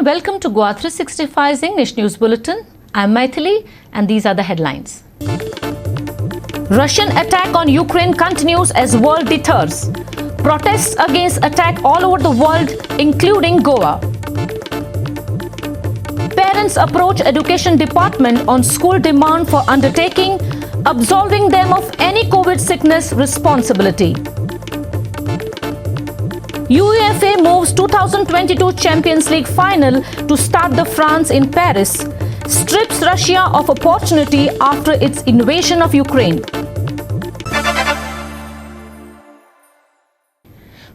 Welcome to GOA365's English News Bulletin. I'm Maithili and these are the headlines. Russian attack on Ukraine continues as world deters. Protests against attack all over the world, including Goa. Parents approach education department on school demand for undertaking, absolving them of any COVID sickness responsibility. UEFA moves 2022 Champions League final to start the France in Paris, strips Russia of opportunity after its invasion of Ukraine.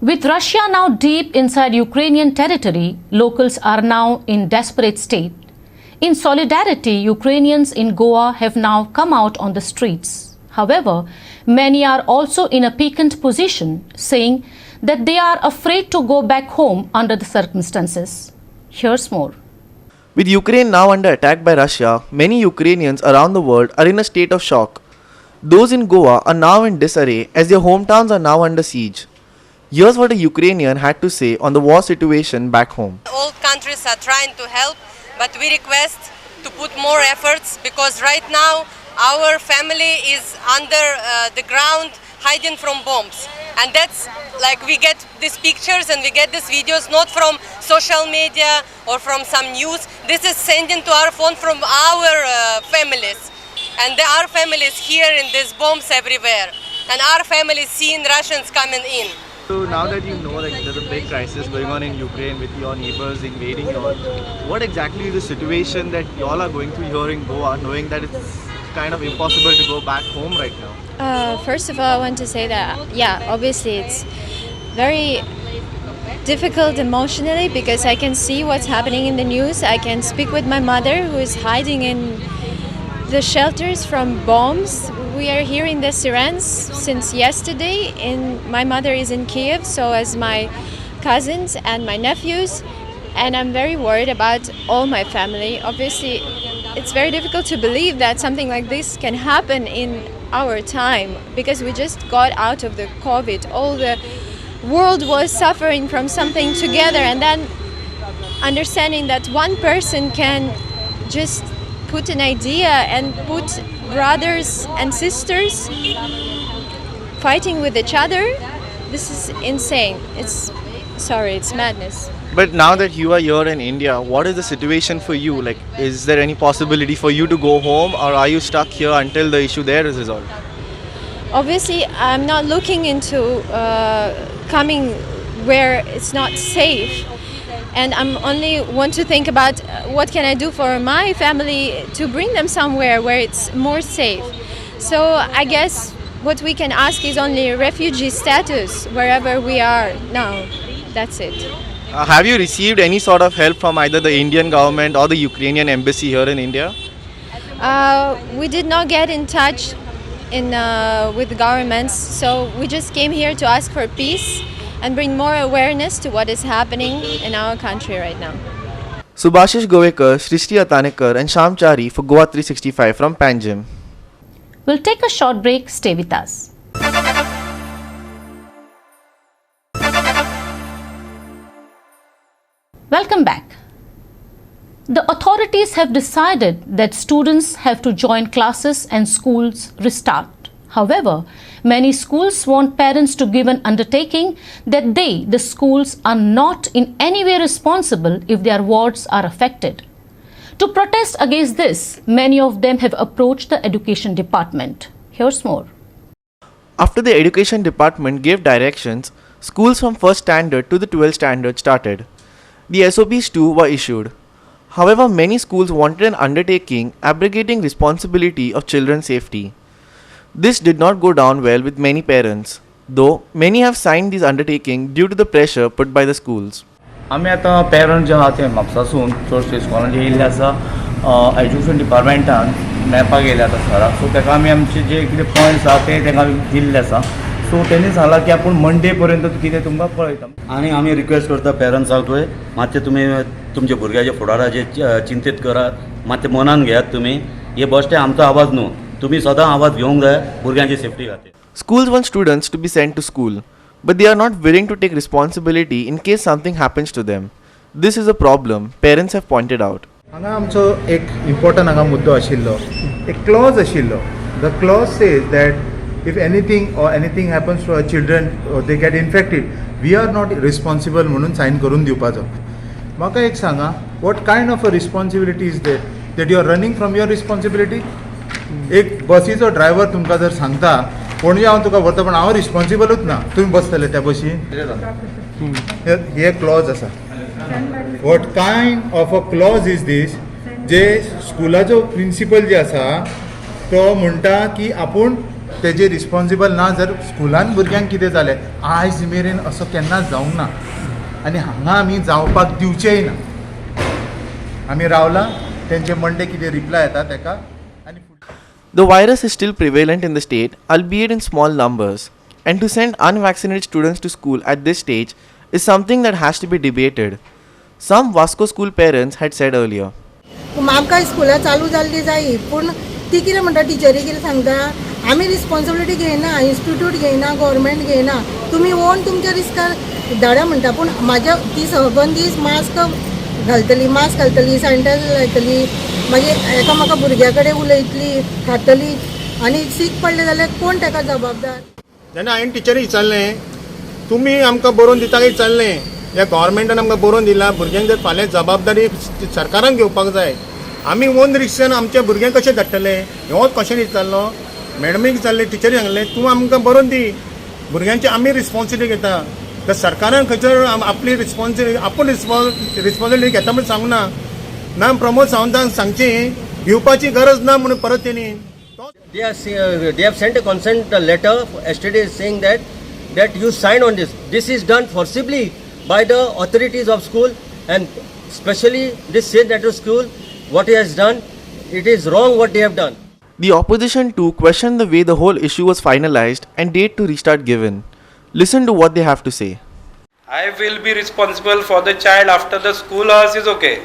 With Russia now deep inside Ukrainian territory, locals are now in desperate state. In solidarity, Ukrainians in Goa have now come out on the streets. However, many are also in a piquant position, saying that they are afraid to go back home under the circumstances. Here's more. With Ukraine now under attack by Russia, many Ukrainians around the world are in a state of shock. Those in Goa are now in disarray as their hometowns are now under siege. Here's what a Ukrainian had to say on the war situation back home. All countries are trying to help, but we request to put more efforts because right now our family is under the ground hiding from bombs. And that's like we get these pictures and we get these videos not from social media or from some news. This is sending to our phone from our families. And our families here in these bombs everywhere. And our families seeing Russians coming in. So now that you know there's a big crisis going on in Ukraine with your neighbors invading you all, what exactly is the situation that you all are going through here in Goa, knowing that it's kind of impossible to go back home right now? First of all, I want to say that, obviously it's very difficult emotionally because I can see what's happening in the news. I can speak with my mother who is hiding in the shelters from bombs. We are hearing the sirens since yesterday. My mother is in Kiev, so as my cousins and my nephews, and I'm very worried about all my family. Obviously, it's very difficult to believe that something like this can happen in our time because we just got out of the COVID. All the world was suffering from something together, and then understanding that one person can just put an idea and put brothers and sisters fighting with each other. This is insane. It's madness. But now that you are here in India, what is the situation for you? Like, is there any possibility for you to go home, or are you stuck here until the issue there is resolved? Obviously, I'm not looking into coming where it's not safe. And I'm only want to think about what can I do for my family to bring them somewhere where it's more safe. So I guess what we can ask is only refugee status wherever we are now. That's it. Have you received any sort of help from either the Indian government or the Ukrainian embassy here in India? We did not get in touch with the governments, so we just came here to ask for peace and bring more awareness to what is happening in our country right now. Subhashish Govekar, Srishti Atanekar and Sham Chari for GOA365 from Panjim. We'll take a short break. Stay with us. Welcome back. The authorities have decided that students have to join classes and schools restart. However, many schools want parents to give an undertaking that they, the schools, are not in any way responsible if their wards are affected. To protest against this, many of them have approached the education department. Here's more. After the education department gave directions, schools from 1st standard to the 12th standard started. The SOPs too were issued. However, many schools wanted an undertaking abrogating responsibility of children's safety. This did not go down well with many parents, though many have signed these undertaking due to the pressure put by the schools. आम्ही आता parent जे आहा ते म्हापसासून चडशे स्कॉलांचे येयल्ले आसा education डिपार्टमेंटान मेळपाक येयले आतां सराक सो ताका आमी आमचे जे कितें पॉयंट्स आहा ते तांकां दिल्ले आसा सो तेणी सांगला की आपूण मंडे पर्यंत कितें तुमकां पळयता आनी आमी रिक्वेस्ट करता पेरंट्सांकूय मातशें तुमी तुमच्या भुरग्याच्या फुडाराचे चिंतीत करात मातशें मनान घेयात तुमी हे बेश्टे आमचो आवाज न्हू तुमी सदां आवाज घेवंक जाय भुरग्यांची सेफ्टी खातीर. Schools want students to be sent to school, but they are not willing to take responsibility in case something happens to them. This is a problem parents have pointed out. हांगा आमचो एक important हांगा मुद्दो आशिल्लो एक clause आशिल्लो the clause says that if anything happens to our children they get infected we are not responsible म्हणून sign करून दिवपाचो म्हाका एक सांगा what kind of a responsibility is that you are running from your responsibility एक बसीचो driver तुमकां जर सांगता पणजे हांव तुका व्हरता पण हांव रिस्पॉन्सिबलूच ना तुमी बसतले त्या बसीन हे क्लॉज आसा what kind of a clause is this जे स्कुलाचो प्रिंसिपल जे आसा तो म्हणटा की आपूण तेजे रिस्पॉन्सिबल ना जर स्कुलान भुरग्यांक कितें जालें आयज मेरेन असो केन्नाच जावंक ना आनी हांगा आमी जावपाक दिवचेय ना आमी रावला तेंचे मंडे कितें रिप्लाय येता तेका आनी The virus is still prevalent in the state, albeit in small numbers, and to send unvaccinated students to school at this stage is something that has to be debated. Some Vasco school parents had said earlier. म्हाका स्कुला चालू जाल्ली जायी पूण ती कितें म्हणटा टिचरी कितें सांगता आमी रिस्पॉन्सिबिलिटी घेयना इंस्टिट्यूट घेयना गव्हर्मेंट घेयना तुमी ओन तुमच्या रिस्कार धाडा म्हणटा पूण म्हाज्या ती सहबंदीस मास्क घालतली सॅनिटायझर लायतली मागीर एका म्हाका भुरग्या कडेन उलयतली खातली आनी सीक पडले जाल्यार कोण ताका जबाबदार जेन्ना हांवें टिचरी विचारलें तुमी आमकां बरोवन दिता काय विचारलें ह्या गव्हर्मेंटान आमकां बरोवन दिला भुरग्यांक जर फाल्यां जबाबदारी सरकारान घेवपाक जाय आमी ओन रिक्षान आमच्या भुरग्यांक कशें धाडटले होच क्वेश्चन विचारलो मॅडमीक विचारलें टिचरी सांगलें तूं आमकां बरोवन दी भुरग्यांची आमी रिस्पॉन्सिबिलिटी घेता तर सरकारान खंयसर आपली आपूण रिस्पॉन्सिबिलिटी घेता म्हण सांगूना ना प्रमोद सावंतान सांगची भिवपाची गरज ना म्हणून परत तेणी They have sent a consent letter yesterday saying that you sign on this. This is done forcibly by the authorities of school and especially this St. Andrews school. What he has done, it is wrong what they have done. The opposition too questioned the way the whole issue was finalized and date to restart given. Listen to what they have to say. I will be responsible for the child after the school hours is okay.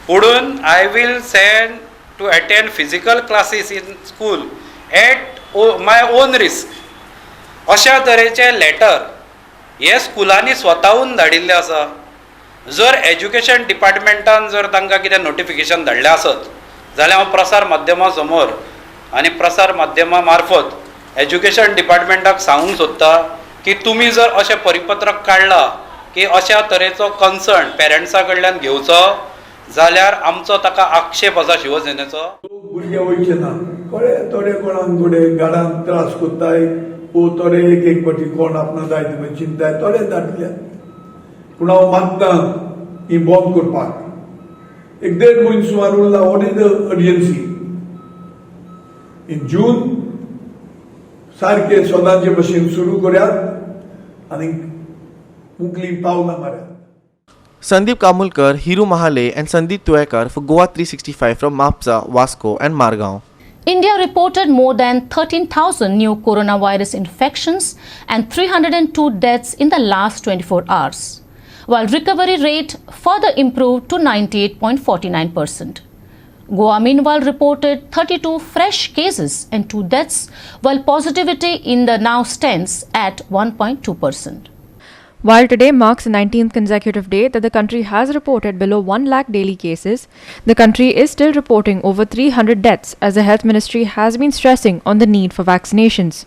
Pudun, I will send to attend physical classes in school at my own risk. अशा तरेचे letter हे स्कुलांनी स्वताहून धाडिल्ले आसा जर education डिपार्टमेंटान जर तांकां कितें notification धाडलें आसत जाल्यार हांव प्रसार माध्यमां समोर आनी प्रसार माध्यमां मार्फत एज्युकेशन डिपार्टमेंटाक सांगूंक सोदता की तुमी जर अशें परिपत्रक काडला की अशा तरेचो कन्सर्न पेरंट्सा कडल्यान घेवचो जाल्यार आमचो ताका आक्षेप आसा शिवसेनेचो भुरगे वयचे ना थोडे कोणाक थोडे गाडान त्रास कोत्ताय थोडे एक फावटी कोण आपणा जाय ते चिंताय थोडे धाडल्या पूण हांव मागता ही बंद करपाक एक 1.5 म्हयनो सुमार उरला what is the urgency in June सारखे सदांचे भशेन सुरू करात आनी मुकली पावलां मारयात. Sandeep Kamulkar, Hiru Mahale and Sandeep Tuekar for GOA365 from Mapsa, Vasco and Margaon. India reported more than 13,000 new coronavirus infections and 302 deaths in the last 24 hours, while recovery rate further improved to 98.49%. Goa meanwhile reported 32 fresh cases and 2 deaths, while positivity in the now stands at 1.2%. While today marks the 19th consecutive day that the country has reported below 1 lakh daily cases, the country is still reporting over 300 deaths as the Health Ministry has been stressing on the need for vaccinations.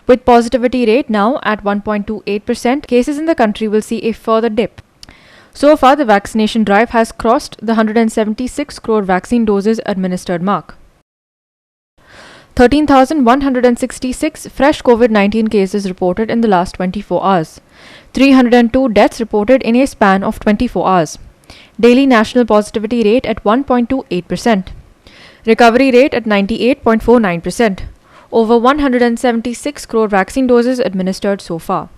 With positivity rate now at 1.28%, cases in the country will see a further dip. So far, the vaccination drive has crossed the 176 crore vaccine doses administered mark. 13,166 fresh COVID-19 cases reported in the last 24 hours. 302 deaths reported in a span of 24 hours. Daily national positivity rate at 1.28%. Recovery rate at 98.49%. Over 176 crore vaccine doses administered so far.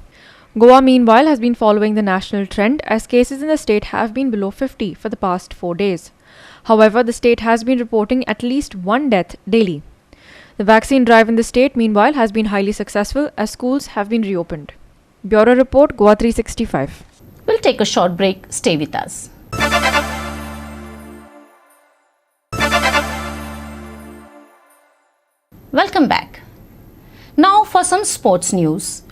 Goa meanwhile has been following the national trend as cases in the state have been below 50 for the past 4 days. However, the state has been reporting at least 1 death daily. The vaccine drive in the state meanwhile has been highly successful as schools have been reopened. Bureau Report, GOA365. We'll take a short break. Stay with us. Welcome back. Now for some sports news.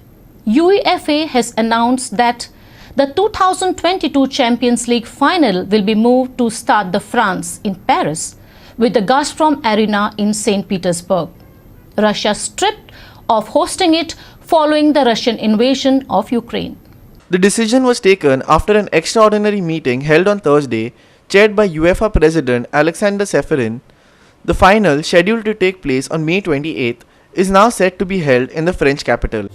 UEFA has announced that The 2022 Champions League final will be moved to Stade de France in Paris, with the Gazprom Arena in St. Petersburg. Russia stripped of hosting it following the Russian invasion of Ukraine. The decision was taken after an extraordinary meeting held on Thursday, chaired by UEFA President Alexander Seferin. The final, scheduled to take place on May 28th, is now set to be held in the French capital.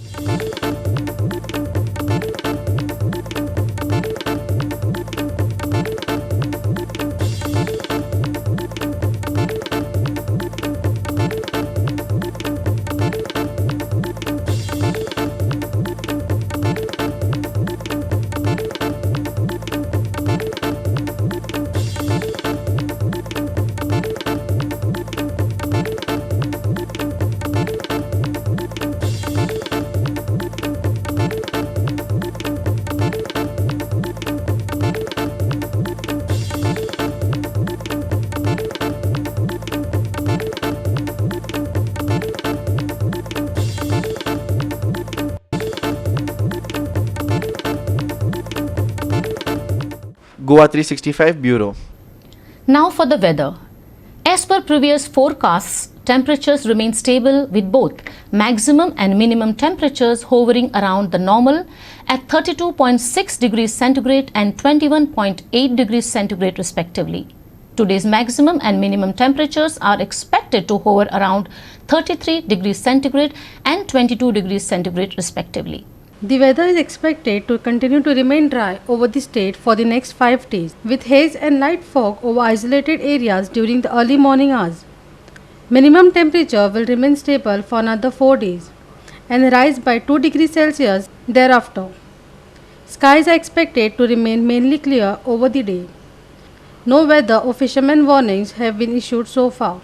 GOA365 Bureau. Now for the weather. As per previous forecasts, temperatures remain stable with both maximum and minimum temperatures hovering around the normal at 32.6 degrees centigrade and 21.8 degrees centigrade respectively. Today's maximum and minimum temperatures are expected to hover around 33 degrees centigrade and 22 degrees centigrade respectively. The weather is expected to continue to remain dry over the state for the next 5 days, with haze and light fog over isolated areas during the early morning hours. Minimum temperature will remain stable for another 4 days and rise by 2 degrees Celsius thereafter. Skies are expected to remain mainly clear over the day. No weather or fishermen warnings have been issued so far.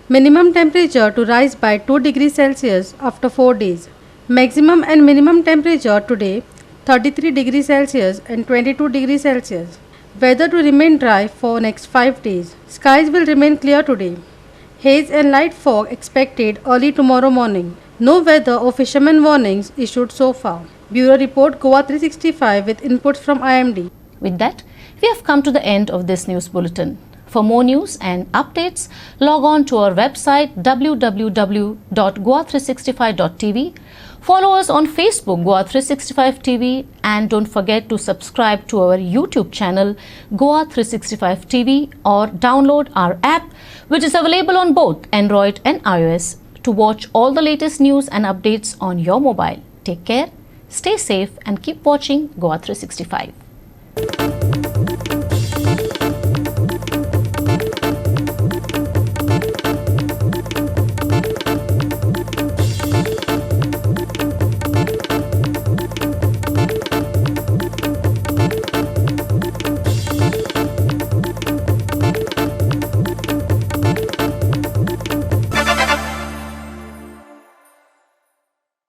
Minimum temperature to rise by 2 degrees Celsius after 4 days. Maximum and minimum temperature today 33 degrees Celsius and 22 degrees Celsius. Weather to remain dry for next 5 days. Skies will remain clear today. Haze and light fog expected early tomorrow morning. No weather or fishermen warnings issued so far. Bureau Report GOA365 with inputs from IMD. With that, we have come to the end of this news bulletin. For more news and updates, log on to our website www.goa365.tv. Follow us on Facebook Goa365 TV, and don't forget to subscribe to our YouTube channel Goa365 TV, or download our app, which is available on both Android and iOS, to watch all the latest news and updates on your mobile. Take care, stay safe, and keep watching Goa365.